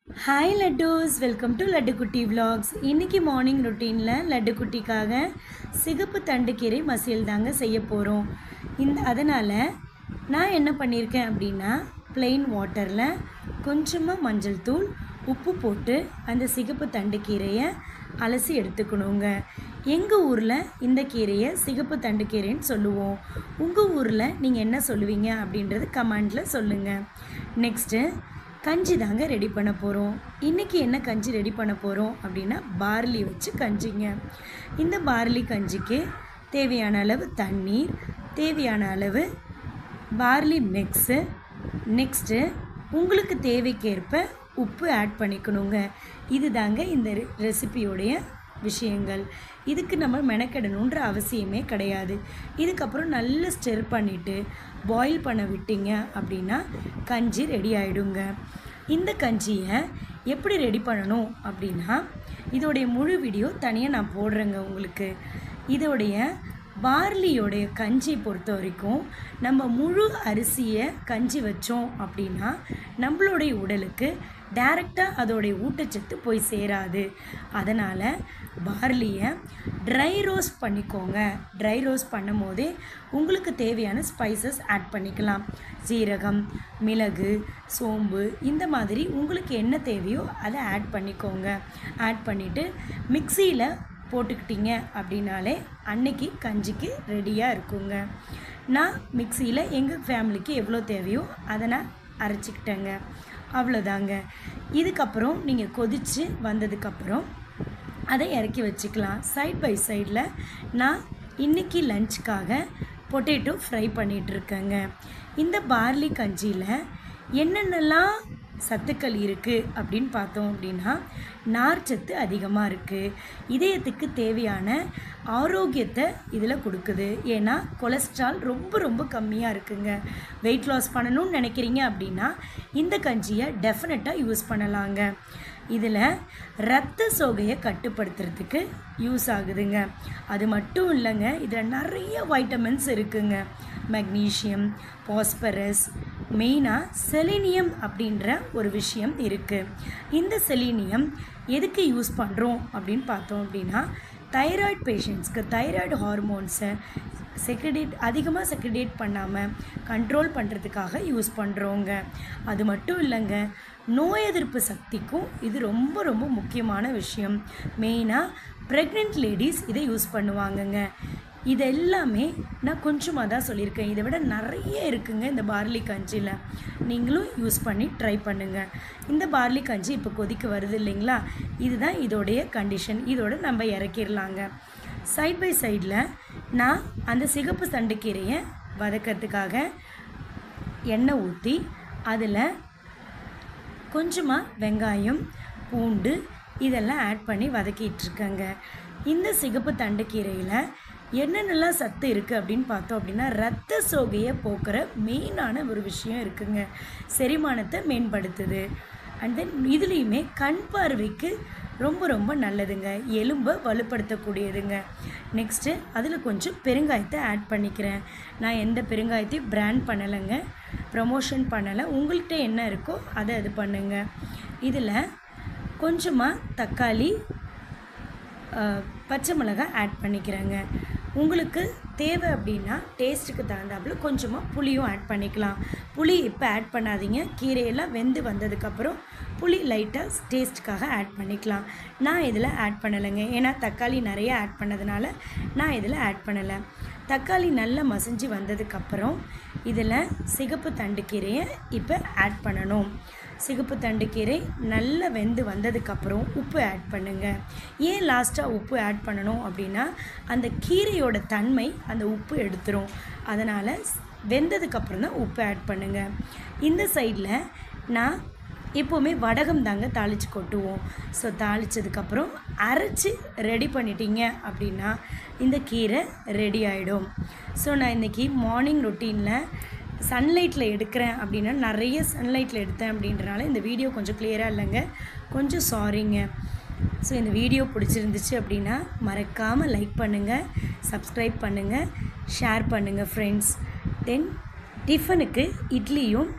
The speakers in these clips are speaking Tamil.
ஹாய் லட்டூஸ், வெல்கம் டு லட்டு குட்டி விலாக்ஸ். இன்றைக்கி மார்னிங் ரொட்டீனில் லட்டு குட்டிக்காக சிகப்பு தண்டுக்கீரை மசியல் தாங்க செய்ய போகிறோம். அதனால் நான் என்ன பண்ணியிருக்கேன் அப்படின்னா, ப்ளெயின் வாட்டரில் கொஞ்சமாக மஞ்சள் தூள் உப்பு போட்டு அந்த சிகப்பு தண்டுக்கீரையை அலசி எடுத்துக்கணுங்க. எங்கள் ஊரில் இந்த கீரையை சிகப்பு தண்டுக்கீரைன்னு சொல்லுவோம். உங்கள் ஊரில் நீங்கள் என்ன சொல்லுவீங்க அப்படின்றது கமெண்டில் சொல்லுங்கள். நெக்ஸ்ட்டு கஞ்சி தாங்க ரெடி பண்ண போகிறோம். இன்றைக்கி என்ன கஞ்சி ரெடி பண்ண போகிறோம் அப்படின்னா, பார்லி வச்சு கஞ்சிங்க. இந்த பார்லி கஞ்சிக்கு தேவையான அளவு தண்ணீர், தேவையான அளவு பார்லி மிக்ஸு, நெக்ஸ்ட்டு உங்களுக்கு தேவைக்கேற்ப உப்பு ஆட் பண்ணிக்கணுங்க. இது தாங்க இந்த ரெசிபியோடைய விஷயங்கள். இதுக்கு நம்ம மெனக்கெடணுன்ற அவசியமே கிடையாது. இதுக்கப்புறம் நல்லா ஸ்டிர் பண்ணிவிட்டு பாயில் பண்ண விட்டீங்க அப்படின்னா கஞ்சி ரெடி ஆகிடுங்க. இந்த கஞ்சியை எப்படி ரெடி பண்ணணும் அப்படின்னா, இதோடைய முழு வீடியோ தனியாக நான் போடுறேங்க உங்களுக்கு. இதோடைய பார்லியோடைய கஞ்சி பொறுத்த வரைக்கும் நம்ம முழு அரிசியை கஞ்சி வச்சோம் அப்படின்னா நம்மளுடைய உடலுக்கு டைரெக்டாக அதோடைய ஊட்டச்சத்து போய் சேராது. அதனால் பார்லியை ட்ரை ரோஸ்ட் பண்ணிக்கோங்க. ட்ரை ரோஸ்ட் பண்ணும் போதே உங்களுக்கு தேவையான ஸ்பைசஸ் ஆட் பண்ணிக்கலாம். சீரகம், மிளகு, சோம்பு, இந்த மாதிரி உங்களுக்கு என்ன தேவையோ அதை ஆட் பண்ணிக்கோங்க. ஆட் பண்ணிவிட்டு மிக்சியில் போட்டுக்கிட்டீங்க அப்படின்னாலே அன்னைக்கு கஞ்சிக்கு ரெடியாக இருக்குங்க. நான் மிக்சியில் எங்கள் ஃபேமிலிக்கு எவ்வளோ தேவையோ அதை நான் அரைச்சிக்கிட்டேங்க. அவ்வளோதாங்க. இதுக்கப்புறம் நீங்கள் கொதித்து வந்ததுக்கப்புறம் அதை இறக்கி வச்சுக்கலாம். சைட் பை சைடில் நான் இன்றைக்கி லஞ்சுக்காக பொட்டேட்டோ ஃப்ரை பண்ணிகிட்ருக்கேங்க. இந்த பார்லி கஞ்சியில் என்னென்னலாம் சத்துக்கள் இருக்குது அப்படின்னு பார்த்தோம் அப்படின்னா, நார்ச்சத்து அதிகமாக இருக்குது. இதயத்துக்கு தேவையான ஆரோக்கியத்தை இதில் கொடுக்குது. ஏன்னா கொலஸ்ட்ரால் ரொம்ப ரொம்ப கம்மியாக இருக்குங்க. வெயிட் லாஸ் பண்ணணும்னு நினைக்கிறீங்க அப்படின்னா இந்த கஞ்சியை டெஃபினட்டாக யூஸ் பண்ணலாங்க. இதில் இரத்த சோகையை கட்டுப்படுத்துறதுக்கு யூஸ் ஆகுதுங்க. அது மட்டும் இல்லைங்க, இதில் நிறைய வைட்டமின்ஸ் இருக்குங்க. மெக்னீஷியம், பாஸ்பரஸ், மெயினாக செலினியம் அப்படின்ற ஒரு விஷயம் இருக்குது. இந்த செலினியம் எதுக்கு யூஸ் பண்ணுறோம் அப்படின்னு பார்த்தோம் அப்படின்னா, தைராய்டு பேஷண்ட்ஸ்க்கு தைராய்டு ஹார்மோன்ஸை அதிகமாக செக்ரிடேட் பண்ணாமல் கண்ட்ரோல் பண்ணுறதுக்காக யூஸ் பண்ணுறோங்க. அது மட்டும் இல்லைங்க, நோய் எதிர்ப்பு சக்திக்கும் இது ரொம்ப ரொம்ப முக்கியமான விஷயம். மெயினாக ப்ரெக்னென்ட் லேடிஸ் இதை யூஸ் பண்ணுவாங்கங்க. இது எல்லாமே நான் கொஞ்சமாக தான் சொல்லியிருக்கேன். இதை விட நிறைய இருக்குங்க இந்த பார்லி கஞ்சியில். நீங்களும் யூஸ் பண்ணி ட்ரை பண்ணுங்கள். இந்த பார்லி கஞ்சி இப்போ கொதிக்க வருது இல்லைங்களா, இதுதான் இதோடைய கண்டிஷன். இதோட நம்ம இறக்கிடலாங்க. சைட் பை சைடில் நான் அந்த சிகப்பு தண்டுக்கீரையை வதக்கிறதுக்காக எண்ணெய் ஊற்றி அதில் கொஞ்சமாக வெங்காயம், பூண்டு இதெல்லாம் ஆட் பண்ணி வதக்கிட்டுருக்கேங்க. இந்த சிகப்பு தண்டுக்கீரையில் என்னென்னலாம் சத்து இருக்குது அப்படின்னு பார்த்தோம் அப்படின்னா, இரத்த சோகையை போக்குற மெயினான ஒரு விஷயம் இருக்குங்க. செரிமானத்தை மேம்படுத்துது. அண்ட் தென் இதுலேயுமே கண் பார்வைக்கு ரொம்ப ரொம்ப நல்லதுங்க. எலும்பை வலுப்படுத்தக்கூடியதுங்க. நெக்ஸ்ட்டு அதில் கொஞ்சம் பெருங்காயத்தை ஆட் பண்ணிக்கிறேன். நான் எந்த பெருங்காயத்தையும் பிராண்ட் பண்ணலைங்க, ப்ரமோஷன் பண்ணலை. உங்கள்கிட்ட என்ன இருக்கோ அதை அது பண்ணுங்க. இதில் கொஞ்சமாக தக்காளி, பச்சை மிளகாய் ஆட் பண்ணிக்கிறேங்க. உங்களுக்கு தேவை அப்படின்னா டேஸ்ட்டுக்கு தகுந்தாப்புல கொஞ்சமாக புளியும் ஆட் பண்ணிக்கலாம். புளி இப்போ ஆட் பண்ணாதீங்க. கீரையெல்லாம் வெந்து வந்ததுக்கப்புறம் புளி லைட்டாக டேஸ்ட்டுக்காக ஆட் பண்ணிக்கலாம். நான் இதில் ஆட் பண்ணலைங்க, ஏன்னா தக்காளி நிறைய ஆட் பண்ணதுனால நான் இதில் ஆட் பண்ணலை. தக்காளி நல்லா மசிஞ்சு வந்ததுக்கப்புறம் இதில் சிகப்பு தண்டுக்கீரையை இப்போ ஆட் பண்ணணும். சிகப்பு தண்டுக்கீரை நல்லா வெந்து வந்ததுக்கப்புறம் உப்பு ஆட் பண்ணுங்கள். ஏன் லாஸ்ட்டாக உப்பு ஆட் பண்ணணும் அப்படின்னா, அந்த கீரையோட தன்மை அந்த உப்பு எடுத்துரும். அதனால் வெந்ததுக்கப்புறம் தான் உப்பு ஆட் பண்ணுங்கள். இந்த சைடில் நான் எப்போவுமே வடகம் தாங்க தாளித்து கொட்டுவோம். ஸோ தாளித்ததுக்கப்புறம் அரைச்சி ரெடி பண்ணிட்டீங்க அப்படின்னா இந்த கீரை ரெடி ஆகிடும். ஸோ நான் இன்றைக்கி மார்னிங் ரொட்டீனில் சன்லைட்டில் எடுக்கிறேன் அப்படின்னா, நிறைய சன்லைட்டில் எடுத்தேன் அப்படின்றனால இந்த வீடியோ கொஞ்சம் கிளியராக இல்லைங்க, கொஞ்சம் சாரிங்க. ஸோ இந்த வீடியோ பிடிச்சிருந்துச்சு அப்படின்னா மறக்காமல் லைக் பண்ணுங்கள், சப்ஸ்கிரைப் பண்ணுங்கள், ஷேர் பண்ணுங்கள் ஃப்ரெண்ட்ஸ். தென் டிஃபனுக்கு இட்லியும்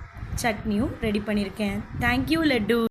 சட்னியும் ரெடி பண்ணியிருக்கேன். தேங்க்யூ லட்டு.